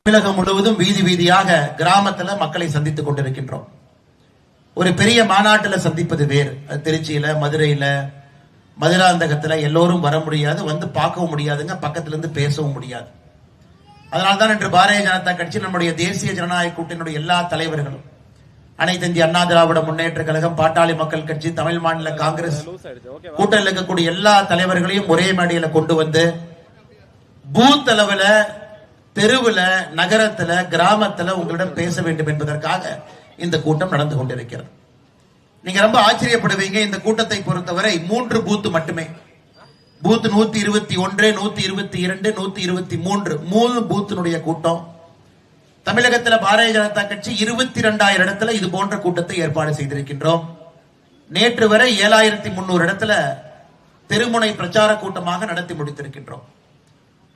தமிழகம் முழுவதும் வீதி வீதியாக கிராமத்துல மக்களை சந்தித்துக் கொண்டிருக்கின்றோம். ஒரு பெரிய மாநாட்டில் சந்திப்பது வேறு. திருச்சியில, மதுரையில, மதுராந்தகத்துல எல்லோரும் வர முடியாது, வந்து பார்க்கவும் முடியாதுங்க, பக்கத்துல இருந்து பேசவும் முடியாது. அதனால்தான் இன்று பாரதிய ஜனதா கட்சி, நம்முடைய தேசிய ஜனநாயக கூட்டணியுடைய எல்லா தலைவர்களும், அனைத்து இந்திய அண்ணா திராவிட முன்னேற்ற கழகம், பாட்டாளி மக்கள் கட்சி, தமிழ் மாநில காங்கிரஸ் கூட்டணியில் இருக்கக்கூடிய எல்லா தலைவர்களையும் ஒரே மேடையில கொண்டு வந்து பூத் அளவுல, தெருவுல, நகரத்துல, கிராமத்துல உங்களிடம் பேச வேண்டும் என்பதற்காக இந்த கூட்டம் நடந்து கொண்டிருக்கிறது. நீங்க ரொம்ப ஆச்சரியப்படுவீங்க. இந்த கூட்டத்தை பொறுத்தவரை 3 பூத் மட்டுமே. பூத் 121, 122, 123, 3 பூத்தினுடைய கூட்டம். தமிழகத்தில் பாரதிய ஜனதா கட்சி 22,000 இடத்துல இது போன்ற கூட்டத்தை ஏற்பாடு செய்திருக்கின்றோம். நேற்று வரை 7,300 இடத்துல தெருமுனை பிரச்சார கூட்டமாக நடத்தி முடித்திருக்கின்றோம்.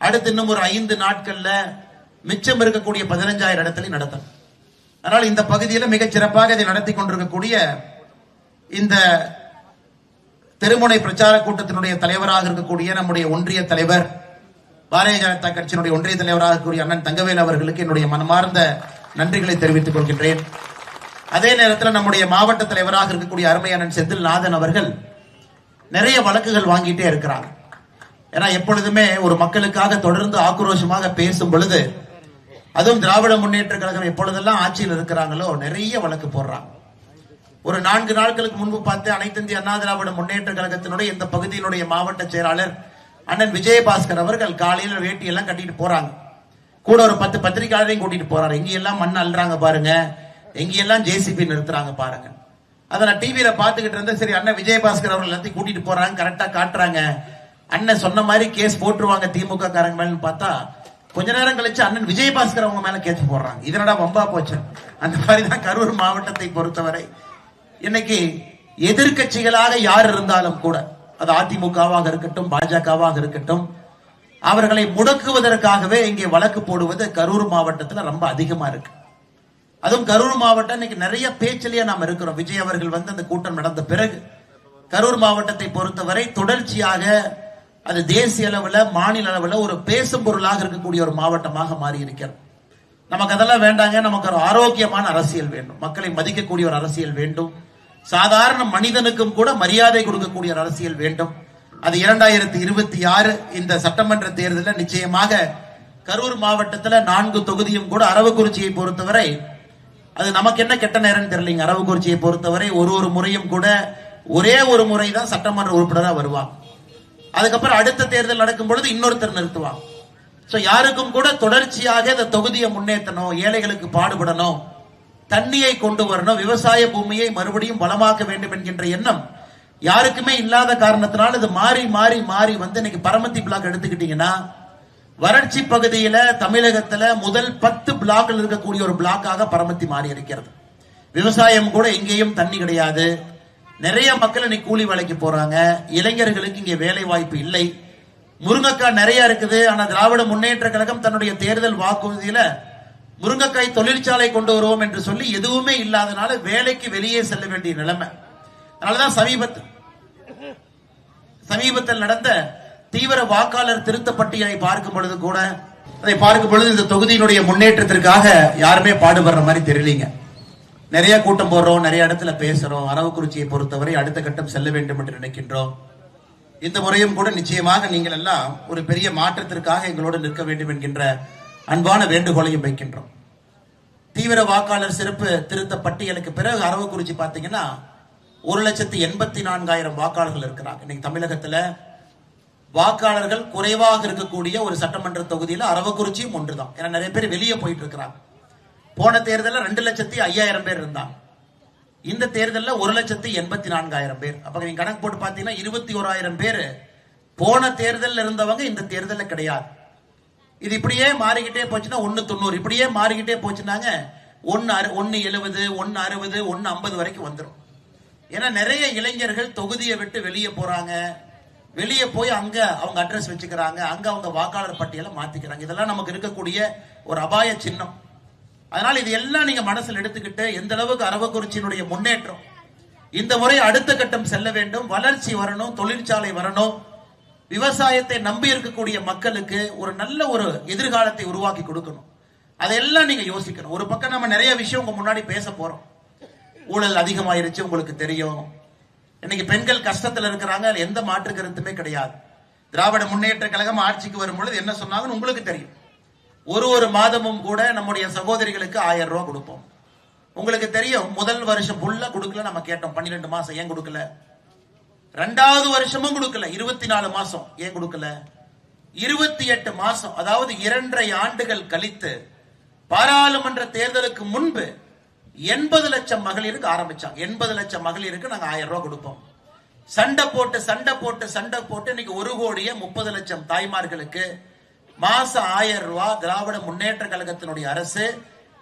அடுத்து இன்னும் ஒரு 5 நாட்கள்ல மிச்சம் இருக்கக்கூடிய 15,000 இடத்துல நடத்தணும். அதனால் இந்த பகுதியில் மிகச் சிறப்பாக இதை நடத்தி கொண்டிருக்கக்கூடிய இந்த தெருமுனை பிரச்சார கூட்டத்தினுடைய தலைவராக இருக்கக்கூடிய நம்முடைய ஒன்றிய தலைவர், பாரதிய ஜனதா கட்சியினுடைய ஒன்றிய தலைவராக இருக்கக்கூடிய அண்ணன் தங்கவேல் அவர்களுக்கு என்னுடைய மனமார்ந்த நன்றிகளை தெரிவித்துக் கொள்கின்றேன். அதே நேரத்தில் நம்முடைய மாவட்ட தலைவராக இருக்கக்கூடிய அருமை அண்ணன் செந்தில்நாதன் அவர்கள் நிறைய வழக்குகள் வாங்கிட்டே இருக்கிறாங்க. ஏன்னா எப்பொழுதுமே ஒரு மக்களுக்காக தொடர்ந்து ஆக்ரோஷமாக பேசும் பொழுது, அதுவும் திராவிட முன்னேற்ற கழகம் எப்பொழுதெல்லாம் ஆட்சியில் இருக்கிறாங்களோ நிறைய வழக்கு போடுறாங்க. ஒரு 4 நாட்களுக்கு முன்பு பார்த்து அனைத்து இந்திய அண்ணா திராவிட முன்னேற்ற கழகத்தினுடைய இந்த பகுதியினுடைய மாவட்ட செயலாளர் அண்ணன் விஜயபாஸ்கர் அவர்கள் காலையில வேட்டி எல்லாம் கட்டிட்டு போறாங்க. கூட ஒரு 10 பத்திரிகையாளரையும் கூட்டிட்டு போறாரு. எங்கெல்லாம் மண் அள்ளுறாங்க பாருங்க, எங்கெல்லாம் ஜேசிபி நிறுத்துறாங்க பாருங்க. அதை நான் டிவியில பாத்துக்கிட்டு இருந்தேன். சரி, அண்ணன் விஜயபாஸ்கர் அவர்கள் எல்லாத்தையும் கூட்டிட்டு போறாங்க, கரெக்டா காட்டுறாங்க. அண்ணன் சொன்ன மாதிரி கேஸ் போட்டுருவாங்க திமுக காரங்க மேல பார்த்தா, கொஞ்ச நேரம் கழிச்சு அண்ணன் விஜயபாஸ்கர் அவங்க மேல கேஸ் போடுறாங்க. இதனடா வம்பா போச்சு. அந்த மாதிரிதான் கரூர் மாவட்டத்தை பொறுத்தவரை இன்னைக்கு எதிர்கட்சிகளாக யார் இருந்தாலும் கூட, அது அதிமுகவாக இருக்கட்டும், பாஜகவாக இருக்கட்டும், அவர்களை முடக்குவதற்காகவே இங்கே வழக்கு போடுவது கரூர் மாவட்டத்தில் ரொம்ப அதிகமா இருக்கு. அதுவும் கரூர் மாவட்டம் இன்னைக்கு நிறைய பேச்சிலேயே நாம் இருக்கிறோம். விஜய் அவர்கள் வந்து அந்த கூட்டம் நடந்த பிறகு கரூர் மாவட்டத்தை பொறுத்தவரை தொடர்ச்சியாக அது தேசிய அளவில், மாநில அளவில் ஒரு பேசும் பொருளாக இருக்கக்கூடிய ஒரு மாவட்டமாக மாறி இருக்கிறது. நமக்கு அதெல்லாம் வேண்டாங்க. நமக்கு ஒரு ஆரோக்கியமான அரசியல் வேண்டும், மக்களை மதிக்கக்கூடிய ஒரு அரசியல் வேண்டும், சாதாரண மனிதனுக்கும் கூட மரியாதை கொடுக்கக்கூடிய ஒரு அரசியல் வேண்டும். அது 2026 இந்த சட்டமன்ற தேர்தலில் நிச்சயமாக கரூர் மாவட்டத்தில் 4 தொகுதியும் கூட, அரவக்குறிச்சியை பொறுத்தவரை அது நமக்கு என்ன கெட்ட நேரம் தெரியலீங்க. அரவக்குறிச்சியை பொறுத்தவரை ஒரு முறையும் கூட ஒரே ஒரு முறை தான் சட்டமன்ற உறுப்பினராக வருவாங்க. அதுக்கப்புறம் அடுத்த தேர்தல் நடக்கும் பொழுது இன்னொருத்தர் நிறுத்துவாங்க. யாருக்கும் கூட தொடர்ச்சியாக இந்த தொகுதியை முன்னேற்றணும், ஏழைகளுக்கு பாடுபடணும், தண்ணியை கொண்டு வரணும், விவசாய பூமியை மறுபடியும் பலமாக்க வேண்டும் என்கின்ற எண்ணம் யாருக்குமே இல்லாத காரணத்தினால் இது மாறி மாறி மாறி வந்து இன்னைக்கு பரமத்தி பிளாக் எடுத்துக்கிட்டீங்கன்னா, வறட்சி பகுதியில தமிழகத்துல முதல் 10 பிளாக்ல இருக்கக்கூடிய ஒரு பிளாக்காக பரமத்தி மாறி இருக்கிறது. விவசாயம் கூட எங்கேயும் தண்ணி கிடையாது. நிறைய மக்கள் இன்னைக்கு கூலி வேலைக்கு போறாங்க. இளைஞர்களுக்கு இங்கே வேலை வாய்ப்பு இல்லை. முருங்கைக்காய் நிறைய இருக்குது. ஆனா திராவிட முன்னேற்ற கழகம் தன்னுடைய தேர்தல் வாக்குறுதியில முருங்கைக்காய் தொழிற்சாலை கொண்டு வருவோம் என்று சொல்லி எதுவுமே இல்லாதனால வேலைக்கு வெளியே செல்ல வேண்டிய நிலைமை. அதனாலதான் சமீபத்தில் நடந்த தீவிர வாக்காளர் திருத்த பட்டியலை பார்க்கும் பொழுது கூட, அதை பார்க்கும் பொழுது இந்த தொகுதியினுடைய முன்னேற்றத்திற்காக யாருமே பாடுபடுற மாதிரி தெரியலீங்க. நிறைய கூட்டம் போடுறோம், நிறைய இடத்துல பேசுறோம். அரவக்குறிச்சியை பொறுத்தவரை அடுத்த கட்டம் செல்ல வேண்டும் என்று நினைக்கின்றோம். இந்த முறையும் கூட நிச்சயமாக நீங்கள் எல்லாம் ஒரு பெரிய மாற்றத்திற்காக எங்களோடு நிற்க வேண்டும் என்கின்ற அன்பான வேண்டுகோளையும் வைக்கின்றோம். தீவிர வாக்காளர் சிறப்பு திருத்த பட்டியலுக்கு பிறகு அரவக்குறிச்சி பாத்தீங்கன்னா 1,84,000 வாக்காளர்கள் இருக்கிறாங்க. இன்னைக்கு தமிழகத்துல வாக்காளர்கள் குறைவாக இருக்கக்கூடிய ஒரு சட்டமன்ற தொகுதியில அரவக்குறிச்சியும் ஒன்றுதான். ஏன்னா நிறைய பேர் வெளியே போயிட்டு இருக்கிறாங்க. போன தேர்தலில் 2,05,000 பேர் இருந்தாங்க. இந்த தேர்தலில் 1,84,000 பேர். அப்ப நீங்க கணக்கு போட்டு பாத்தீங்கன்னா 21,000 பேர் போன தேர்தலில் இருந்தவங்க இந்த தேர்தலில் கிடையாது. இது இப்படியே மாறிக்கிட்டே போச்சுன்னா 1,90, இப்படியே மாறிக்கிட்டே போச்சுன்னாங்க 1,70, 1,60, 1,50 வரைக்கும் வந்துடும். ஏன்னா நிறைய இளைஞர்கள் தொகுதியை விட்டு வெளியே போறாங்க. வெளியே போய் அங்க அவங்க அட்ரஸ் வச்சுக்கிறாங்க, அங்க அவங்க வாக்காளர் பட்டியலை மாத்திக்கிறாங்க. இதெல்லாம் நமக்கு இருக்கக்கூடிய ஒரு அபாய சின்னம். அதனால இது எல்லாம் நீங்க மனசில் எடுத்துக்கிட்டு எந்த அளவுக்கு அரவக்குறிச்சியினுடைய முன்னேற்றம் இந்த முறை அடுத்த கட்டம் செல்ல வேண்டும், வளர்ச்சி வரணும், தொழிற்சாலை வரணும், விவசாயத்தை நம்பி இருக்கக்கூடிய மக்களுக்கு ஒரு நல்ல ஒரு எதிர்காலத்தை உருவாக்கி கொடுக்கணும். அதெல்லாம் நீங்க யோசிக்கணும். ஒரு பக்கம் நம்ம நிறைய விஷயம் உங்க முன்னாடி பேச போறோம். ஊழல் அதிகமாயிருச்சு, உங்களுக்கு தெரியும். இன்னைக்கு பெண்கள் கஷ்டத்துல இருக்கிறாங்க, எந்த மாற்று கருத்துமே கிடையாது. திராவிட முன்னேற்ற கழகம் ஆட்சிக்கு வரும் பொழுது என்ன சொன்னாங்கன்னு உங்களுக்கு தெரியும். ஒரு மாதமும் கூட நம்முடைய சகோதரிகளுக்கு 1000 ரூபாய் கொடுப்போம். உங்களுக்கு தெரியும், முதல் வருஷம் ஃபுல்லா கொடுக்கல, நம்ம கேட்டோம் 12 மாசம் ஏன் கொடுக்கல. 2வது வருஷமும் கொடுக்கல, 24 மாசம் ஏன் கொடுக்கல. 28 மாசம், அதாவது 2.5 ஆண்டுகள் கழித்து பாராளுமன்ற தேர்தலுக்கு முன்பு 80 லட்சம் மகளிருக்கு ஆரம்பிச்சாங்க. 80 லட்சம் மகளிருக்கு நாங்க 1000 ரூபாய் கொடுப்போம். சண்டை போட்டு இன்னைக்கு 1,30 லட்சம் தாய்மார்களுக்கு மாசம் 1000 ரூபாய் திராவிட முன்னேற்ற கழகத்தினுடைய அரசு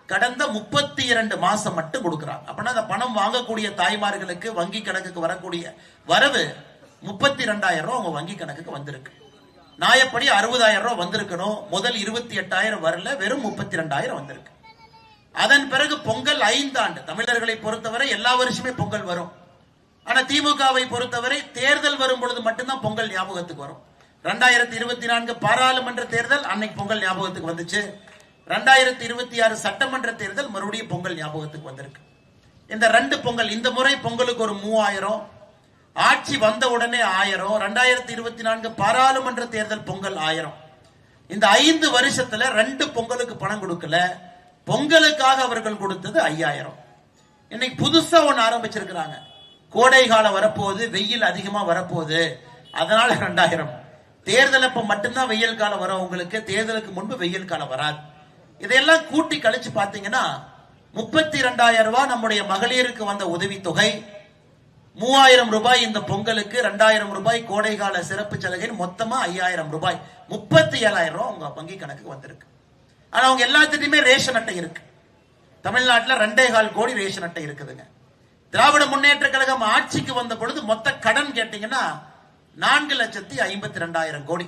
கடந்த 32 மாசம் மட்டும் கொடுக்கிறாங்க. அப்படின்னா அந்த பணம் வாங்கக்கூடிய தாய்மார்களுக்கு வங்கி கணக்குக்கு வரக்கூடிய வரவு 32,000 ரூபாய் அவங்க வங்கி கணக்குக்கு வந்திருக்கு. நியாயப்படி 60,000 ரூபாய் வந்திருக்கணும். முதல் 28,000 வரல, வெறும் 32,000 வந்திருக்கு. அதன் பிறகு பொங்கல் 5 ஆண்டு. தமிழர்களை பொறுத்தவரை எல்லா வருஷமே பொங்கல் வரும். ஆனா திமுகவை பொறுத்தவரை தேர்தல் வரும் பொழுது மட்டும்தான் பொங்கல் ஞாபகத்துக்கு வரும். 2024 பாராளுமன்ற தேர்தல் அன்னைக்கு பொங்கல் ஞாபகத்துக்கு வந்துச்சு. 2026 சட்டமன்ற தேர்தல் மறுபடியும் பொங்கல் ஞாபகத்துக்கு வந்திருக்கு. இந்த 2 பொங்கல், இந்த முறை பொங்கலுக்கு ஒரு 3000, ஆட்சி வந்த உடனே 1000, 2024 பாராளுமன்ற தேர்தல் பொங்கல் 1000. இந்த 5 வருஷத்துல 2 பொங்கலுக்கு பணம் கொடுக்கல. பொங்கலுக்காக அவர்கள் கொடுத்தது 5000. இன்னைக்கு புதுசா ஒன்னு ஆரம்பிச்சிருக்கிறாங்க. கோடை காலம் வரப்போகுது, வெயில் அதிகமா வரப்போகுது, அதனால 2000. தேர்தல் அப்ப மட்டும்தான் வெயில் காலம் வரும் உங்களுக்கு, தேர்தலுக்கு முன்பு வெயில் காலம் வராது. இதையெல்லாம் கூட்டி கழிச்சு பாத்தீங்கன்னா 32,000 ரூபாய் நம்முடைய மகளிருக்கு வந்த உதவித்தொகை, 3000 ரூபாய் இந்த பொங்கலுக்கு, 2000 ரூபாய் கோடைகால சிறப்பு சலுகை, மொத்தமா 5000 ரூபாய், 37,000 ரூபாய் உங்க வங்கி கணக்கு வந்திருக்கு. ஆனா அவங்க எல்லாத்துக்குமே ரேஷன் அட்டை இருக்கு. தமிழ்நாட்டில் 2.25 கோடி ரேஷன் அட்டை இருக்குதுங்க. திராவிட முன்னேற்ற கழகம் ஆட்சிக்கு வந்த பொழுது மொத்த கடன் கேட்டீங்கன்னா 4,52,000 கோடி.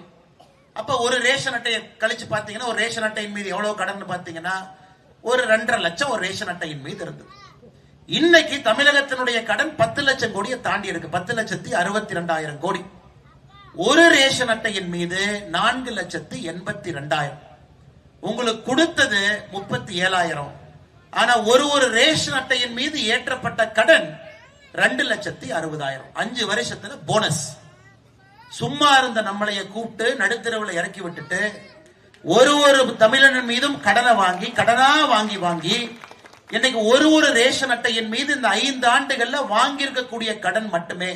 அப்ப ஒரு ரேஷன் அட்டையை கழிச்சு பாத்தீங்கன்னா ஒரு ரேஷன் அட்டையின் மீது எவ்வளவு கடன் பாத்தீங்கன்னா ஒரு 2.5 லட்சம் ஒரு ரேஷன் அட்டையின் மீது இருந்தது. இன்னைக்கு தமிழகத்தினுடைய கடன் 10 லட்சம் கோடியை தாண்டி இருக்கு. 10,62,000 கோடி. ஒரு ரேஷன் அட்டையின் மீது 4,82,000. உங்களுக்கு கொடுத்தது 37,000. ஆனா ஒரு ரேஷன் அட்டையின் மீது ஏற்றப்பட்ட கடன் 2,60,000. 5 வருஷத்துல போனஸ். சும்மா இருந்த நம்மளைய கூப்பிட்டு நடுத்தரவுல இறக்கி விட்டுட்டு ஒரு தமிழன் மீதும் கடனை வாங்கி வாங்கி இன்னைக்கு ஒரு ரேஷன் அட்டையின் மீது இந்த 5 ஆண்டுகள்ல வாங்கி இருக்கக்கூடிய கடன் மட்டுமே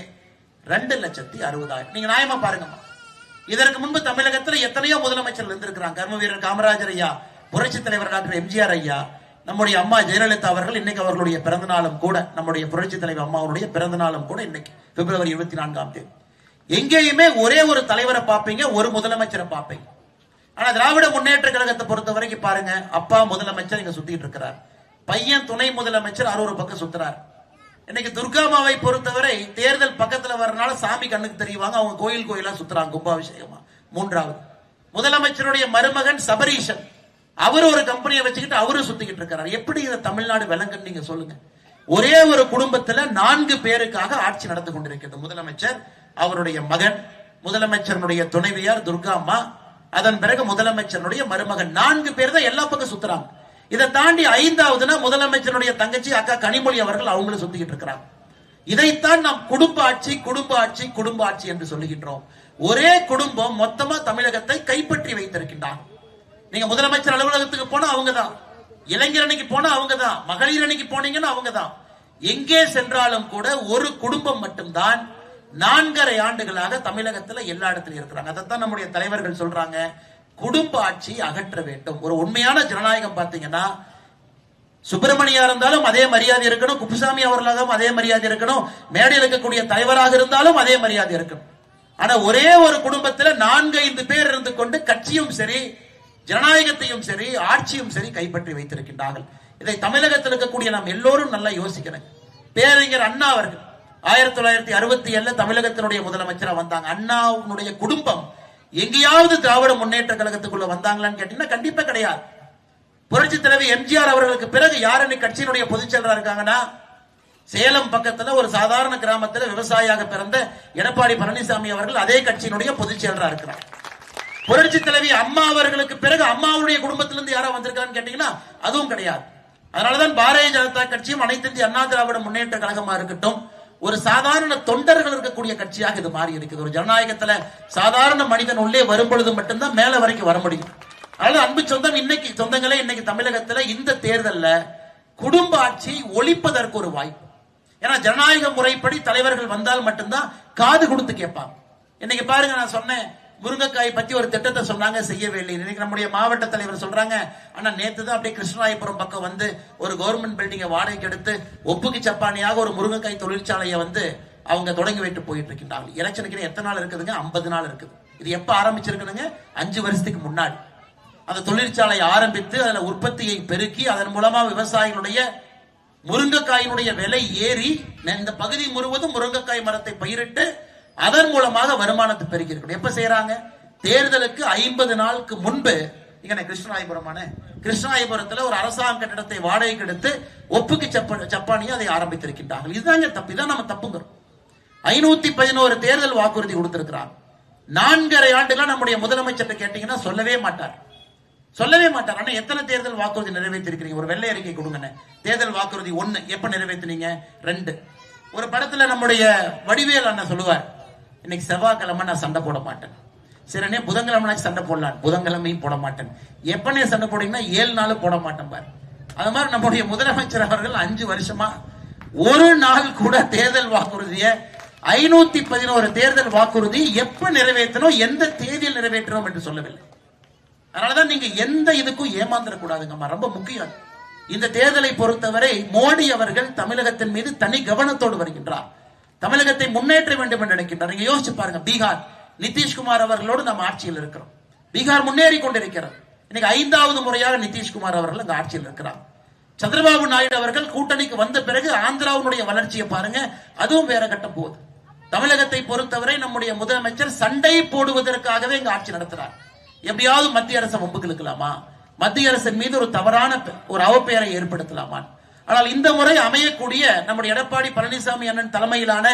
2,60,000. நீங்க நியாயமா பாருங்க. இதற்கு முன்பு தமிழகத்தில் எத்தனையோ முதலமைச்சர்கள் இருந்திருக்கிறாங்க. கர்ம வீரர் காமராஜர் ஐயா, புரட்சி தலைவர் டாக்டர் எம்ஜிஆர் ஐயா, நம்முடைய அம்மா ஜெயலலிதா அவர்கள், இன்னைக்கு அவர்களுடைய பிறந்த நாளும் கூட, நம்முடைய புரட்சி தலைவர் அம்மாவுடைய பிறந்த நாளும் கூட இன்னைக்கு பிப்ரவரி 24ஆம் தேதி. எங்கேயுமே ஒரே ஒரு தலைவரை பார்ப்பீங்க, ஒரு முதலமைச்சரை பார்ப்பீங்க. ஆனா திராவிட முன்னேற்ற கழகத்தை பொறுத்த வரைக்கும் பாருங்க, அப்பா முதலமைச்சர் இங்க சுத்திட்டு இருக்கிறார், பையன் துணை முதலமைச்சர் ஒரு பக்கம் சுத்துறார். இன்னைக்கு துர்காமாவை பொறுத்தவரை தேர்தல் பக்கத்துல வரனால சாமி கண்ணுக்கு தெரியுவாங்க, அவங்க கோயிலா சுத்துறாங்க கும்பாபிஷேகமா. 3வது முதலமைச்சருடைய மருமகன் சபரீஷன், அவரு ஒரு கம்பெனியை வச்சுக்கிட்டு அவரு சுத்திக்கிட்டு இருக்கிறார். எப்படி இந்த தமிழ்நாடு விளங்குன்னு நீங்க சொல்லுங்க. ஒரே ஒரு குடும்பத்துல 4 பேருக்காக ஆட்சி நடந்து கொண்டிருக்கிறது. முதலமைச்சர், அவருடைய மகன், முதலமைச்சருடைய துணைவியார் துர்காம்மா, அதன் பிறகு முதலமைச்சருடைய மருமகன், 4 பேர் தான் எல்லா பக்கம் சுத்துறாங்க. இதை தாண்டி 5வதுனா முதலமைச்சருடைய தங்கச்சி அக்கா கனிமொழி அவர்கள் அவங்களும் சுத்திக்கிட்டு இருக்கிறாங்க. இதைத்தான் நாம் குடும்ப ஆட்சி என்று சொல்லுகின்றோம். ஒரே குடும்பம் மொத்தமா தமிழகத்தை கைப்பற்றி வைத்திருக்கின்றான். நீங்க முதலமைச்சர் அலுவலகத்துக்கு போனா அவங்கதான், இளைஞர் அணிக்கு போனா அவங்கதான், மகளிர் அணிக்கு போனீங்கன்னா அவங்கதான். எங்கே சென்றாலும் கூட ஒரு குடும்பம் மட்டும்தான் 4.5 ஆண்டுகளாக தமிழகத்துல எல்லா இடத்துலயும் இருக்கிறாங்க. அதைத்தான் நம்முடைய தலைவர்கள் சொல்றாங்க, குடும்ப ஆட்சி அகற்ற வேண்டும். ஒரு உண்மையான ஜனநாயகம் பாத்தீங்கன்னா சுப்பிரமணியா இருந்தாலும் அதே மரியாதை இருக்கணும், குப்புசாமி அவர்களாகவும் அதே மரியாதை இருக்கணும், மேடையில் இருக்கக்கூடிய தலைவராக இருந்தாலும் அதே மரியாதை இருக்கணும். ஆனா ஒரே ஒரு குடும்பத்தில் 4-5 பேர் இருந்து கொண்டு கட்சியும் சரி, ஜனநாயகத்தையும் சரி, ஆட்சியும் சரி கைப்பற்றி வைத்திருக்கின்றார்கள். இதை தமிழகத்தில் இருக்கக்கூடிய நாம் எல்லோரும் நல்லா யோசிக்கணும். பேரறிஞர் அண்ணா அவர்கள் 1967 தமிழகத்தினுடைய முதலமைச்சரா வந்தாங்க. அண்ணாவுடைய குடும்பம் எங்கேயாவது திராவிட முன்னேற்ற கழகத்துக்குள்ள வந்தாங்களான்னு கேட்டீங்கன்னா கண்டிப்பா கிடையாது. புரட்சி தலைவி எம்ஜிஆர் அவர்களுக்கு பிறகு யார் இன்னைக்கு கட்சியினுடைய பொதுச் செயலராக இருக்காங்கன்னா, சேலம் பக்கத்துல ஒரு சாதாரண கிராமத்துல விவசாயியாக பிறந்த எடப்பாடி பழனிசாமி அவர்கள் அதே கட்சியினுடைய பொதுச் செயலராக இருக்கிறார். புரட்சி தலைவி அம்மா அவர்களுக்கு பிறகு அம்மாவுடைய குடும்பத்திலிருந்து யாரா வந்திருக்கான்னு கேட்டீங்கன்னா அதுவும் கிடையாது. அதனாலதான் பாரதிய ஜனதா கட்சியும் அனைத்து இந்திய அண்ணா திராவிட முன்னேற்ற கழகமா இருக்கட்டும் ஒரு சாதாரண தொண்டர்கள் இருக்கக்கூடிய கட்சியாக இது மாறி இருக்குது. ஒரு ஜனநாயகத்துல சாதாரண மனிதன் உள்ளே வரும் பொழுது மட்டும்தான் மேல வரைக்கும் வர முடியும். அதனால அன்பு சொந்தம் இன்னைக்கு சொந்தங்களே இன்னைக்கு தமிழகத்துல இந்த தேர்தல்ல குடும்ப ஆட்சியை ஒழிப்பதற்கு ஒரு வாய்ப்பு. ஏன்னா ஜனநாயக முறைப்படி தலைவர்கள் வந்தால் மட்டும்தான் காது கொடுத்து கேட்பாங்க. இன்னைக்கு பாருங்க, நான் சொன்னேன் முருங்கைக்காய் பத்தி ஒரு திட்டத்தை சொன்னாங்க, செய்யவே இல்லை. இன்னைக்கு நம்முடைய மாவட்ட தலைவர் சொல்றாங்க, ஆனா நேத்து தான் அப்படியே கிருஷ்ணராயபுரம் பக்கம் வந்து ஒரு கவர்மெண்ட் பில்டிங்கை வாடகைக்கு எடுத்து ஒப்புக்கு சப்பானியாக ஒரு முருங்கைக்காய் தொழிற்சாலையை வந்து அவங்க தொடங்கி வைத்து போயிட்டு இருக்கின்றாங்க. எலெக்ஷனுக்கு எத்தனை நாள் இருக்குதுங்க? 50 நாள் இருக்குது. இது எப்ப ஆரம்பிச்சிருக்கணுங்க? 5 வருஷத்துக்கு முன்னாடி அந்த தொழிற்சாலை ஆரம்பித்து அதுல உற்பத்தியை பெருக்கி அதன் மூலமா விவசாயிகளுடைய முருங்கைக்காயினுடைய விலை ஏறி இந்த பகுதி முழுவதும் முருங்கைக்காய் மரத்தை பயிரிட்டு அதன் மூலமாக வருமானத்தை பெருக்கி இருக்கணும். எப்ப செய்யறாங்க? தேர்தலுக்கு 50 நாளுக்கு முன்பு. இங்க கிருஷ்ணராயபுரத்துல ஒரு அரசாங்க கட்டிடத்தை வாடகைக்கு எடுத்து ஒப்புக்கு சப்பானியை அதை ஆரம்பித்திருக்கின்றார்கள். இதுதாங்க தப்பு. இதான் நம்ம தப்புங்கிறோம். 511 தேர்தல் வாக்குறுதி கொடுத்திருக்கிறாங்க. 4.5 ஆண்டுகள் நம்முடைய முதலமைச்சர் கேட்டீங்கன்னா சொல்லவே மாட்டார். ஆனா எத்தனை தேர்தல் வாக்குறுதி நிறைவேற்றிருக்கிறீங்க? ஒரு வெள்ளை அறிக்கை கொடுங்க. தேர்தல் வாக்குறுதி 1 எப்ப நிறைவேற்றினீங்க? 2. ஒரு படத்துல நம்முடைய வடிவேல் அண்ணன் சொல்லுவார், இன்னைக்கு செவ்வாய்க்கிழமை நான் சண்டை போட மாட்டேன். சரிண்ணே புதன்கிழமை சண்டை போடலாம், புதன்கிழமையும் போட மாட்டேன். எப்பனே சண்டை போட்டீங்கன்னா 7 நாள் போட மாட்டேன் பாரு. அது மாதிரி நம்முடைய முதலமைச்சர் அவர்கள் 5 வருஷமா ஒரு நாள் கூட தேர்தல் வாக்குறுதிய 511 தேர்தல் வாக்குறுதி எப்ப நிறைவேற்றணும், எந்த தேதியில் நிறைவேற்றணும் என்று சொல்லவில்லை. அதனாலதான் நீங்க எந்த இதுக்கும் ஏமாந்துடக்கூடாதுங்கம்மா, ரொம்ப முக்கியம். இந்த தேர்தலை பொறுத்தவரை மோடி அவர்கள் தமிழகத்தின் மீது தனி கவனத்தோடு வருகின்றார். தமிழகத்தை முன்னேற்ற வேண்டும் என்று நினைக்கின்றார். நீங்க யோசிச்சு பாருங்க, பீகார் நிதிஷ்குமார் அவர்களோடு நம்ம ஆட்சியில் இருக்கிறோம். பீகார் முன்னேறி கொண்டிருக்கிறது. இன்னைக்கு 5வது முறையாக நிதிஷ்குமார் அவர்கள் அந்த ஆட்சியில் இருக்கிறார். சந்திரபாபு நாயுடு அவர்கள் கூட்டணிக்கு வந்த பிறகு ஆந்திராவுடைய வளர்ச்சியை பாருங்க, அதுவும் வேற கட்டம் போகுது. தமிழகத்தை பொறுத்தவரை நம்முடைய முதலமைச்சர் சண்டை போடுவதற்காகவே இங்க ஆட்சி நடத்துறார். எப்படியாவது மத்திய அரசை வம்புக்கு இழுக்கலாமா, மத்திய அரசின் மீது ஒரு தவறான ஒரு அவப்பெயரை ஏற்படுத்தலாமா. ஆனால் இந்த முறை அமையக்கூடிய நம்முடைய எடப்பாடி பழனிசாமி அண்ணன் தலைமையிலான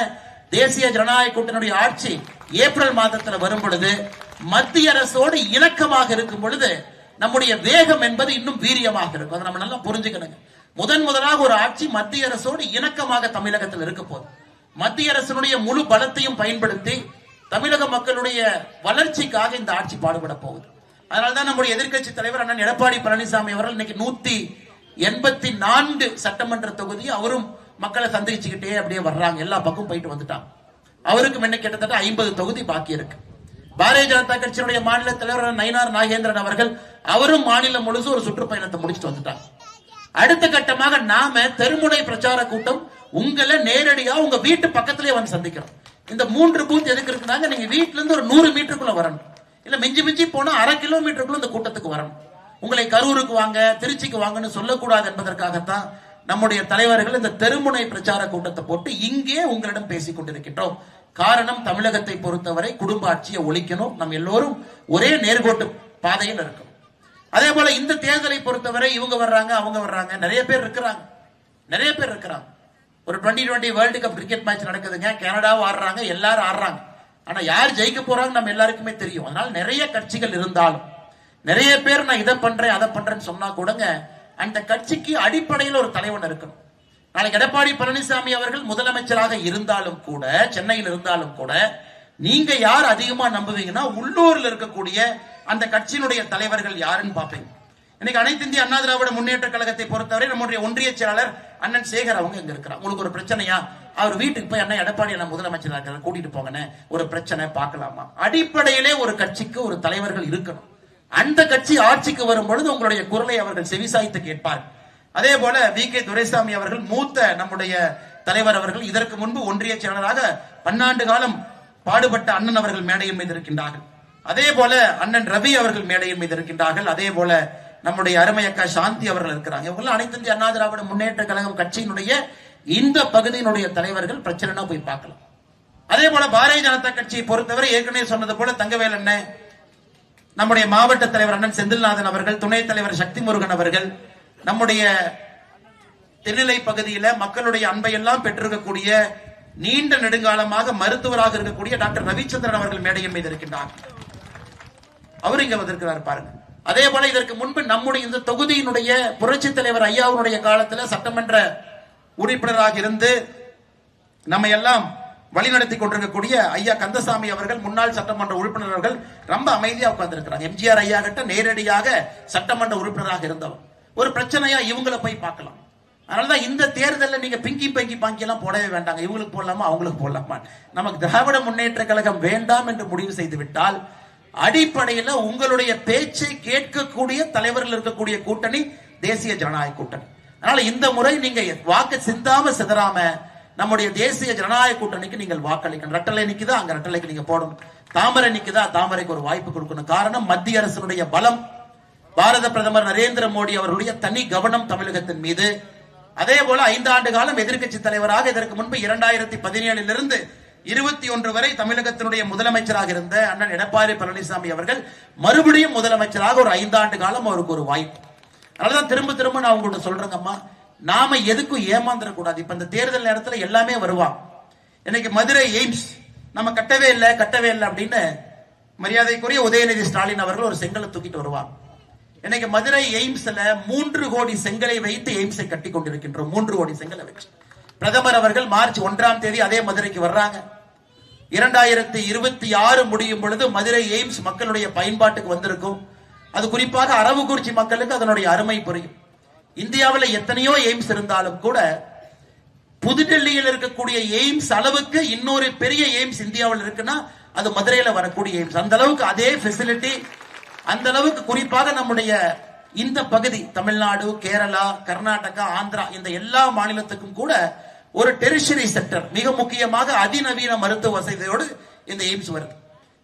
தேசிய ஜனநாயக கூட்டணியுடைய ஆட்சி ஏப்ரல் மாதத்தில் வரும் பொழுது மத்திய அரசோடு இணக்கமாக இருக்கும் பொழுது நம்முடைய வேகம் என்பது இன்னும் வீரியமாக இருக்கும். அதை நம்ம நல்லா புரிஞ்சுக்கணுங்க. முதலாக ஒரு ஆட்சி மத்திய அரசோடு இணக்கமாக தமிழகத்தில் இருக்க போது மத்திய அரசினுடைய முழு பலத்தையும் பயன்படுத்தி தமிழக மக்களுடைய வளர்ச்சிக்காக இந்த ஆட்சி பாடுபட போகுது. அதனால்தான் நம்முடைய எதிர்க்கட்சி தலைவர் அண்ணன் எடப்பாடி பழனிசாமி அவர்கள் இன்னைக்கு 184 சட்டமன்ற தொகுதி அவரும் மக்களை சந்திச்சுக்கிட்டே அப்படியே வர்றாங்க. எல்லா பக்கம் போயிட்டு வந்துட்டாங்க. அவருக்கு முன்ன கிட்டத்தட்ட 50 தொகுதி பாக்கி இருக்கு. பாரதிய ஜனதா கட்சியினுடைய மாநில தலைவர் நயினார் நாகேந்திரன் அவர்கள் அவரும் மாநிலம் முழுசும் ஒரு சுற்றுப்பயணத்தை முடிச்சுட்டு வந்துட்டாங்க. அடுத்த கட்டமாக நாம தெருமுனை பிரச்சார கூட்டம் உங்களை நேரடியா உங்க வீட்டு பக்கத்திலே வந்து சந்திக்கிறோம். இந்த 3 பூத் எதுக்கு இருக்குனாங்க, நீங்க வீட்டுல இருந்து ஒரு 100 மீட்டருக்குள்ள வரணும், இல்ல மிஞ்சி போனா 1/2 கிலோமீட்டருக்குள்ள இந்த கூட்டத்துக்கு வரணும். உங்களை கரூருக்கு வாங்க, திருச்சிக்கு வாங்கன்னு சொல்லக்கூடாது என்பதற்காகத்தான் நம்முடைய தலைவர்கள் இந்த தெருமுனை பிரச்சார கூட்டத்தை போட்டு இங்கே உங்களிடம் பேசிக் கொண்டிருக்கின்றோம். காரணம், தமிழகத்தை பொறுத்தவரை குடும்ப ஆட்சியை ஒழிக்கணும். நம்ம எல்லோரும் ஒரே நேர்கோட்டு பாதையில் இருக்கணும். அதே போல இந்த தேர்தலை பொறுத்தவரை இவங்க வர்றாங்க, அவங்க வர்றாங்க, நிறைய பேர் இருக்கிறாங்க. ஒரு 2020 வேர்ல்டு கப் கிரிக்கெட் மேட்ச் நடக்குதுங்க, கனடாவும் ஆடுறாங்க, எல்லாரும் ஆடுறாங்க. ஆனா யார் ஜெயிக்க போறாங்க நம்ம எல்லாருக்குமே தெரியும். அதனால நிறைய கட்சிகள் இருந்தாலும் நிறைய பேர் நான் இதை பண்றேன் அதை பண்றேன்னு சொன்னா கூடங்க அந்த கட்சிக்கு அடிப்படையில் ஒரு தலைவன் இருக்கணும். நாளைக்கு எடப்பாடி பழனிசாமி அவர்கள் முதலமைச்சராக இருந்தாலும் கூட, சென்னையில் இருந்தாலும் கூட, நீங்க யார் அதிகமா நம்புவீங்கன்னா உள்ளூர்ல இருக்கக்கூடிய அந்த கட்சியினுடைய தலைவர்கள் யாருன்னு பாப்பீங்க. இன்னைக்கு அனைத்து இந்திய அண்ணா திராவிட முன்னேற்ற கழகத்தை பொறுத்தவரை நம்முடைய ஒன்றிய செயலாளர் அண்ணன் சேகர் அவங்க இங்க இருக்கிறார். உங்களுக்கு ஒரு பிரச்சனையா, அவர் வீட்டுக்கு போய் அண்ணன் எடப்பாடி அண்ணன் முதலமைச்சர் கூட்டிட்டு போங்கன்னு ஒரு பிரச்சனை பார்க்கலாமா? அடிப்படையிலே ஒரு கட்சிக்கு ஒரு தலைவர்கள் இருக்கணும். அந்த கட்சி ஆட்சிக்கு வரும் பொழுது உங்களுடைய குரலை அவர்கள் செவிசாய்த்து கேட்பார். அதே போல வி.கே. துரைசாமி அவர்கள் மூத்த நம்முடைய தலைவர் அவர்கள் இதற்கு முன்பு ஒன்றிய செயலராக 12 காலம் பாடுபட்ட அண்ணன் அவர்கள் மேடையின் மீது இருக்கின்றார்கள். அதே போல அண்ணன் ரவி அவர்கள் மேடையின் மீது இருக்கின்றார்கள். அதே போல நம்முடைய அருமை அக்கா சாந்தி அவர்கள் இருக்கிறாங்க. இவங்க அனைத்து இந்திய அண்ணா திராவிட முன்னேற்ற கழகம் கட்சியினுடைய இந்த பகுதியினுடைய தலைவர்கள் பிரச்சனைனா போய் பார்க்கலாம். அதே போல பாரதிய ஜனதா கட்சியை பொறுத்தவரை ஏற்கனவே சொன்னது போல தங்கவேல் அண்ணன், நம்முடைய மாவட்ட தலைவர் அண்ணன் செந்தில்நாதன் அவர்கள், துணைத் தலைவர் சக்தி முருகன் அவர்கள், நம்முடைய திருநிலை பகுதியில மக்களுடைய அன்பை எல்லாம் பெற்றிருக்கக்கூடிய நீண்ட நெடுங்காலமாக மருத்துவராக இருக்கக்கூடிய டாக்டர் ரவிச்சந்திரன் அவர்கள் மேடையின் மீது இருக்கின்றார். அவர் இங்க வந்திருக்கிறார் பாருங்க. அதே போல இதற்கு முன்பு நம்முடைய இந்த தொகுதியினுடைய புரட்சி தலைவர் ஐயாவுடைய காலத்துல சட்டமன்ற உறுப்பினராக இருந்து நம்ம எல்லாம் வழிநடத்தி கொண்டிருக்கக்கூடிய ஐயா கந்தசாமி அவர்கள், முன்னாள் சட்டமன்ற உறுப்பினர்கள், ரொம்ப அமைதியா உட்கார்ந்து இருக்கிறாங்க. எம்ஜிஆர் ஐயா கிட்ட நேரடியாக சட்டமன்ற உறுப்பினராக இருந்தவர். ஒரு பிரச்சனையா இவங்களை போய் பார்க்கலாம். அதனாலதான் இந்த தேர்தலில் நீங்க பிங்கி பாங்கி எல்லாம் போடவே வேண்டாங்க. இவங்களுக்கு போடலாமா அவங்களுக்கு போடலாமா, நமக்கு திராவிட முன்னேற்ற கழகம் வேண்டாம் என்று முடிவு செய்து விட்டால் அடிப்படையில் உங்களுடைய பேச்சை கேட்கக்கூடிய தலைவர்கள் இருக்கக்கூடிய கூட்டணி தேசிய ஜனநாயக கூட்டணி. அதனால இந்த முறை நீங்க வாக்கு சிந்தாம சிதறாம நம்முடைய தேசிய ஜனநாயக கூட்டணிக்கு நீங்கள் வாக்களிக்கணும். ரெட்டலை நிக்குதா, அங்க ரெட்டலைக்கு நீங்க போடணும். தாமரை நிக்குதா, தாமரைக்கு ஒரு வாய்ப்பு கொடுக்கணும். காரணம் மத்திய அரசினுடைய பலம், பாரத பிரதமர் நரேந்திர மோடி அவர்களுடைய தனி கவனம் தமிழகத்தின் மீது. அதே போல 5 ஆண்டு காலம் எதிர்கட்சி தலைவராக இதற்கு முன்பு 2017 இருந்து 21 வரை தமிழகத்தினுடைய முதலமைச்சராக இருந்த அண்ணன் எடப்பாடி பழனிசாமி அவர்கள் மறுபடியும் முதலமைச்சராக ஒரு 5 ஆண்டு காலம் அவருக்கு ஒரு வாய்ப்பு. அதனாலதான் திரும்ப நான் உங்கள்கிட்ட சொல்றேங்கம்மா, நாம எதுக்கும் ஏமாந்துடக்கூடாது. இப்ப இந்த தேர்தல் நேரத்தில் எல்லாமே வருவாங்க. இன்னைக்கு மதுரை எய்ம்ஸ் நம்ம கட்டவே இல்லை அப்படின்னு மரியாதைக்குரிய உதயநிதி ஸ்டாலின் அவர்கள் ஒரு செங்கலை தூக்கிட்டு வருவாங்க. இன்னைக்கு மதுரை எய்ம்ஸ்ல 3 கோடி செங்கலை வைத்து எய்ம்ஸை கட்டி கொண்டிருக்கின்றோம். 3 கோடி செங்கலை வச்சு பிரதமர் அவர்கள் மார்ச் 1ஆம் தேதி அதே மதுரைக்கு வர்றாங்க. 2026 முடியும் பொழுது மதுரை எய்ம்ஸ் மக்களுடைய பயன்பாட்டுக்கு வந்திருக்கும். அது குறிப்பாக அரவக்குறிச்சி மக்களுக்கு அதனுடைய அருமை புரியும். இந்தியாவில் எத்தனையோ எய்ம்ஸ் இருந்தாலும் கூட புதுடெல்லியில் இருக்கக்கூடிய எய்ம்ஸ் அளவுக்கு இன்னொரு பெரிய எய்ம்ஸ் இந்தியாவில் இருக்குன்னா அது மதுரையில வரக்கூடிய எய்ம்ஸ். அந்த அளவுக்கு அதே ஃபெசிலிட்டி, அந்த அளவுக்கு குறிப்பாக நம்முடைய இந்த பகுதி தமிழ்நாடு, கேரளா, கர்நாடகா, ஆந்திரா இந்த எல்லா மாநிலத்துக்கும் கூட ஒரு டெரிஷரி செக்டர், மிக முக்கியமாக அதிநவீன மருத்துவ வசதியோடு இந்த எய்ம்ஸ் வருது.